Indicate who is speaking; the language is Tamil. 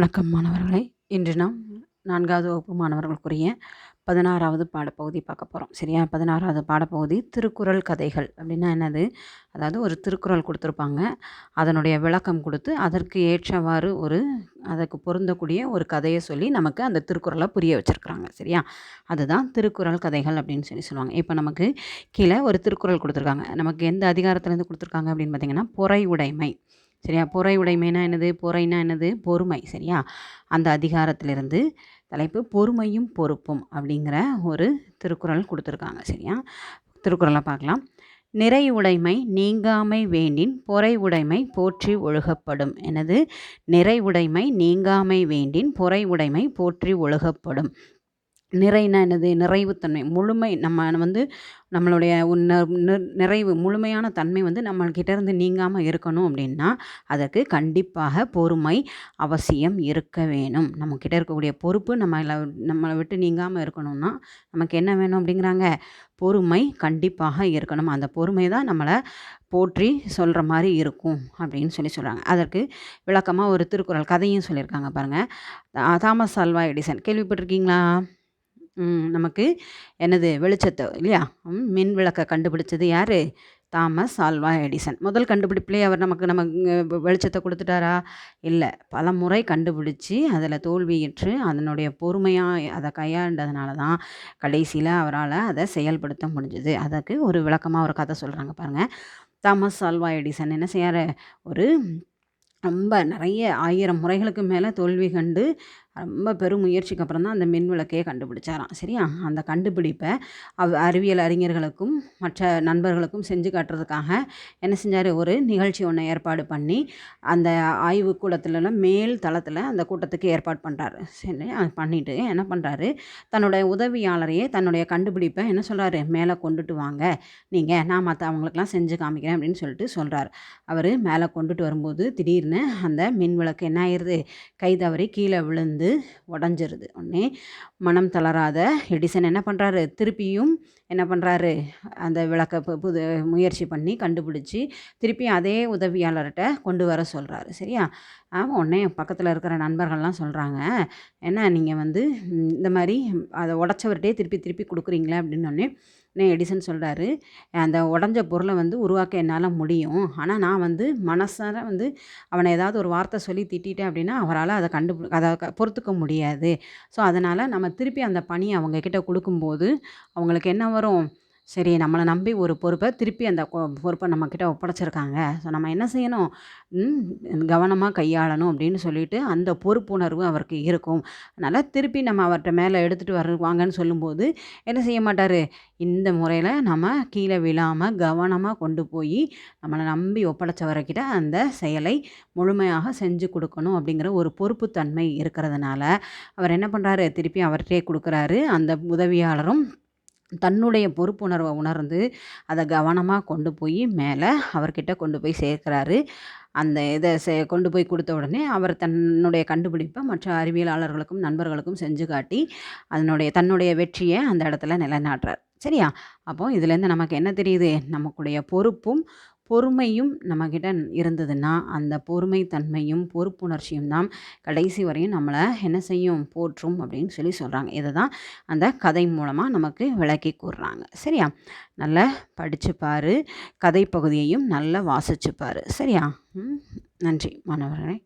Speaker 1: வணக்கம் மாணவர்களே. இன்று நாம் 4வது வகுப்பு மாணவர்களுக்குரிய 16வது பாடப்பகுதி பார்க்க போகிறோம். சரியா? 16வது பாடப்பகுதி திருக்குறள் கதைகள் அப்படின்னா என்னது? அதாவது ஒரு திருக்குறள் கொடுத்துருப்பாங்க, அதனுடைய விளக்கம் கொடுத்து அதற்கு ஏற்றவாறு அதற்கு பொருந்தக்கூடிய ஒரு கதையை சொல்லி நமக்கு அந்த திருக்குறளை புரிய வச்சுருக்குறாங்க. சரியா? அதுதான் திருக்குறள் கதைகள் அப்படின்னு சொல்லுவாங்க. இப்போ நமக்கு கீழே ஒரு திருக்குறள் கொடுத்துருக்காங்க. நமக்கு எந்த அதிகாரத்துலேருந்து கொடுத்துருக்காங்க அப்படின்னு பார்த்திங்கன்னா, பொறை உடைமை. சரியா? பொறை உடைமைனா என்னது? பொறைனா என்னது? பொறுமை. சரியா? அந்த அதிகாரத்திலிருந்து தலைப்பு பொறுமையும் பொறுப்பும் அப்படிங்கிற ஒரு திருக்குறள் கொடுத்துருக்காங்க. சரியா? திருக்குறளை பார்க்கலாம். நிறை உடைமை நீங்காமை வேண்டின் பொறை உடைமை போற்றி ஒழுகப்படும். என்னது? நிறை உடைமை நீங்காமை வேண்டின் பொறை உடைமை போற்றி ஒழுகப்படும். நிறைனா என்னது? நிறைவுத்தன்மை, முழுமை. நம்மளுடைய நிறைவு, முழுமையான தன்மை நம்மள்கிட்ட இருந்து நீங்காமல் இருக்கணும் அப்படின்னா அதற்கு கண்டிப்பாக பொறுமை அவசியம் இருக்க வேணும். நம்மக்கிட்ட இருக்கக்கூடிய பொறுப்பு நம்மளை விட்டு நீங்காமல் இருக்கணும்னா நமக்கு என்ன வேணும் அப்படிங்கிறாங்க? பொறுமை கண்டிப்பாக இருக்கணும். அந்த பொறுமை தான் நம்மளை போற்றி சொல்கிற மாதிரி இருக்கும் அப்படின்னு சொல்கிறாங்க. அதற்கு விளக்கமாக ஒரு திருக்குறள் கதையும் சொல்லியிருக்காங்க பாருங்கள். தாமஸ் ஆல்வா எடிசன் கேள்விப்பட்டிருக்கீங்களா? நமக்கு என்னது? வெளிச்சத்தை இல்லையா, மின் விளக்கை கண்டுபிடிச்சது யார்? Thomas Alva Edison. முதல் கண்டுபிடிப்புலேயே அவர் நமக்கு வெளிச்சத்தை கொடுத்துட்டாரா? இல்லை, பல முறை கண்டுபிடிச்சி அதில் தோல்வியுற்று அதனுடைய பொறுமையாக அதை கையாண்டதுனால தான் கடைசியில் அவரால் அதை செயல்படுத்த முடிஞ்சுது. அதற்கு ஒரு விளக்கமாக ஒரு கதை சொல்கிறாங்க பாருங்கள். தாமஸ் ஆல்வா எடிசன் என்ன செய்யார்? ரொம்ப நிறைய 1000 முறைகளுக்கு மேலே தோல்வி கண்டு ரொம்ப பெரும் முயற்சிக்கு அப்புறம் தான் அந்த மின் விளக்கையே கண்டுபிடிச்சாராம். சரியா? அந்த கண்டுபிடிப்பை அறிவியல் அறிஞர்களுக்கும் மற்ற நண்பர்களுக்கும் செஞ்சு காட்டுறதுக்காக என்ன செஞ்சார்? ஒரு நிகழ்ச்சி ஒன்று ஏற்பாடு பண்ணி அந்த ஆய்வுக்கூடத்துலலாம் மேல் தளத்தில் அந்த கூட்டத்துக்கு ஏற்பாடு பண்ணுறாரு. சரி, பண்ணிவிட்டு என்ன பண்ணுறாரு? தன்னுடைய உதவியாளரையே தன்னுடைய கண்டுபிடிப்பை என்ன சொல்கிறாரு? மேலே கொண்டுட்டு வாங்க நீங்கள், நான் அவங்களுக்கெல்லாம் செஞ்சு காமிக்கிறேன் அப்படின்னு சொல்கிறார். அவர் மேலே கொண்டுட்டு வரும்போது திடீர்னு அந்த மின் விளக்கு என்ன ஆயிடுது? கை தவறி கீழே விழுந்து உடஞ்சிருது. உடனே மனம் தளராத எடிசன் என்ன பண்ணுறாரு? திருப்பியும் என்ன பண்ணுறாரு? அந்த விளக்கை புது முயற்சி பண்ணி கண்டுபிடிச்சி திருப்பி அதே உதவியாளர்கிட்ட கொண்டு வர சொல்கிறாரு. சரியா? உடனே பக்கத்தில் இருக்கிற நண்பர்கள்லாம் சொல்கிறாங்க, என்ன நீங்கள் இந்த மாதிரி அதை உடச்சவர்கிட்டே திருப்பி திருப்பி கொடுக்குறீங்களே அப்படின்னோடனே எடிசன் சொல்கிறாரு, அந்த உடஞ்ச பொருளை உருவாக்க என்னால் முடியும். ஆனால் நான் மனசார அவனை ஏதாவது ஒரு வார்த்தை சொல்லி திட்டிட்டேன் அப்படின்னா அவரால் அதை பொறுத்துக்க முடியாது. ஸோ அதனால் நம்ம திருப்பி அந்த பணியை அவங்கக்கிட்ட கொடுக்கும்போது அவங்களுக்கு என்ன வரும்? சரி, நம்மளை நம்பி ஒரு பொறுப்பை திருப்பி அந்த பொறுப்பை நம்மக்கிட்ட ஒப்படைச்சிருக்காங்க. ஸோ நம்ம என்ன செய்யணும்? கவனமாக கையாளணும் அப்படின்னு சொல்லிட்டு அந்த பொறுப்புணர்வு அவருக்கு இருக்கும். அதனால் திருப்பி நம்ம அவர்கிட்ட மேலே எடுத்துகிட்டு வருவாங்கன்னு சொல்லும்போது என்ன செய்ய மாட்டார்? இந்த முறையில் நம்ம கீழே விழாமல் கவனமாக கொண்டு போய் நம்மளை நம்பி ஒப்படைச்சவர்கிட்ட அந்த செயலை முழுமையாக செஞ்சு கொடுக்கணும் அப்படிங்கிற ஒரு பொறுப்புத்தன்மை இருக்கிறதுனால அவர் என்ன பண்ணுறாரு? திருப்பி அவர்கிட்டே கொடுக்குறாரு. அந்த உதவியாளரும் தன்னுடைய பொறுப்புணர்வை உணர்ந்து அதை கவனமாக கொண்டு போய் மேலே அவர்கிட்ட கொண்டு போய் சேர்க்குறாரு. அந்த இதை கொண்டு போய் கொடுத்த உடனே அவர் தன்னுடைய கண்டுபிடிப்பை மற்ற அறிவியலாளர்களுக்கும் நண்பர்களுக்கும் செஞ்சு காட்டி தன்னுடைய வெற்றியை அந்த இடத்துல நிலைநாட்டுறார். சரியா? அப்போ இதுலேருந்து நமக்கு என்ன தெரியுது? நமக்குடைய பொறுப்பும் பொறுமையும் நம்மக்கிட்ட இருந்ததுன்னா அந்த பொறுமை தன்மையும் பொறுப்புணர்ச்சியும் தான் கடைசி வரையும் நம்மளை என்ன செய்யும்? போற்றும் அப்படின்னு சொல்கிறாங்க. இதை தான் அந்த கதை மூலமாக நமக்கு விளக்கி கூறுறாங்க. சரியா? நல்லா படிச்சுப்பார், கதை பகுதியையும் நல்லா வாசிச்சுப்பார். சரியா? நன்றி மாணவர்களே.